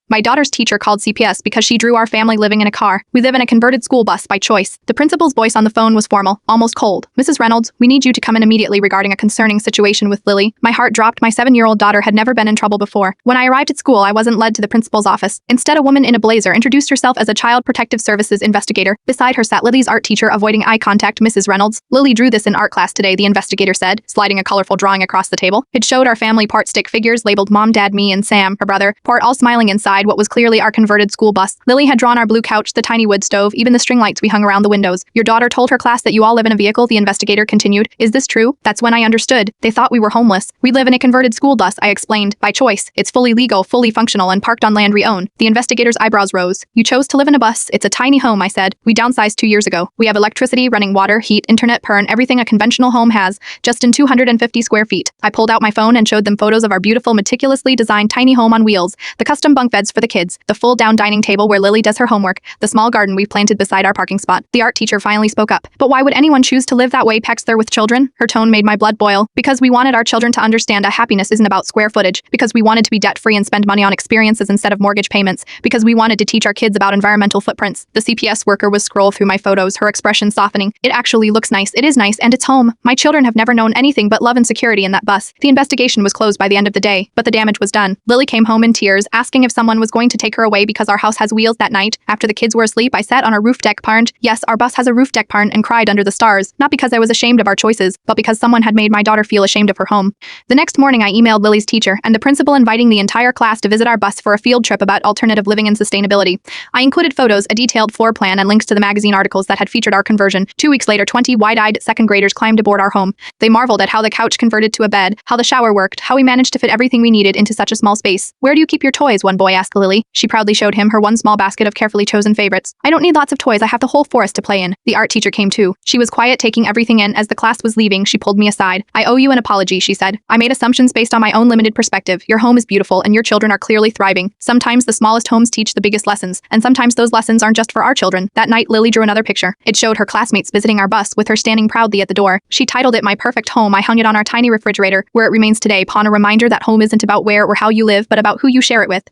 My daughter's teacher called CPS because she drew our family living in a car. We live in a converted school bus by choice. The principal's voice on the phone was formal, almost cold. Mrs. Reynolds, we need you to come in immediately regarding a concerning situation with Lily. My heart dropped. My 7-year-old daughter had never been in trouble before. When I arrived at school, I wasn't led to the principal's office. Instead, a woman in a blazer introduced herself as a Child Protective Services investigator. Beside her sat Lily's art teacher, avoiding eye contact. Mrs. Reynolds, Lily drew this in art class today, the investigator said, sliding a colorful drawing across the table. It showed our family part stick figures labeled Mom, Dad, me, and Sam, her brother, part all smiling inside what was clearly our converted school bus. Lily had drawn our blue couch, the tiny wood stove, even the string lights we hung around the windows. Your daughter told her class that you all live in a vehicle, the investigator continued. Is this true? That's when I understood. They thought we were homeless. We live in a converted school bus, I explained. By choice. It's fully legal, fully functional, and parked on land we own. The investigator's eyebrows rose. You chose to live in a bus. It's a tiny home, I said. We downsized 2 years ago. We have electricity, running water, heat, internet, and everything a conventional home has, just in 250 square feet. I pulled out my phone and showed them photos of our beautiful, meticulously designed tiny home on wheels, the custom bunk beds for the kids, the fold-down dining table where Lily does her homework, the small garden we've planted beside our parking spot. The art teacher finally spoke up. But why would anyone choose to live that way, Pexler, with children? Her tone made my blood boil. Because we wanted our children to understand that happiness isn't about square footage. Because we wanted to be debt-free and spend money on experiences instead of mortgage payments. Because we wanted to teach our kids about environmental footprints. The CPS worker was scroll through my photos, her expression softening. It actually looks nice. It is nice, and it's home. My children have never known anything but love and security in that bus. The investigation was closed by the end of the day, but the damage was done. Lily came home in tears, asking if someone was going to take her away because our house has wheels. That night, after the kids were asleep, I sat on our roof deck parned. Yes, our bus has a roof deck parn, and cried under the stars, not because I was ashamed of our choices, but because someone had made my daughter feel ashamed of her home. The next morning, I emailed Lily's teacher and the principal inviting the entire class to visit our bus for a field trip about alternative living and sustainability. I included photos, a detailed floor plan, and links to the magazine articles that had featured our conversion. 2 weeks later, 20 wide-eyed second graders climbed aboard our home. They marveled at how the couch converted to a bed, how the shower worked, how we managed to fit everything we needed into such a small space. Where do you keep your toys? One boy asked Lily. She proudly showed him her one small basket of carefully chosen favorites. I don't need lots of toys, I have the whole forest to play in. The art teacher came too. She was quiet, taking everything in. As the class was leaving, she pulled me aside. I owe you an apology, she said. I made assumptions based on my own limited perspective. Your home is beautiful and your children are clearly thriving. Sometimes the smallest homes teach the biggest lessons, and sometimes those lessons aren't just for our children. That night, Lily drew another picture. It showed her classmates visiting our bus, with her standing proudly at the door. She titled it My Perfect Home. I hung it on our tiny refrigerator, where it remains today, pawn a reminder that home isn't about where or how you live, but about who you share it with.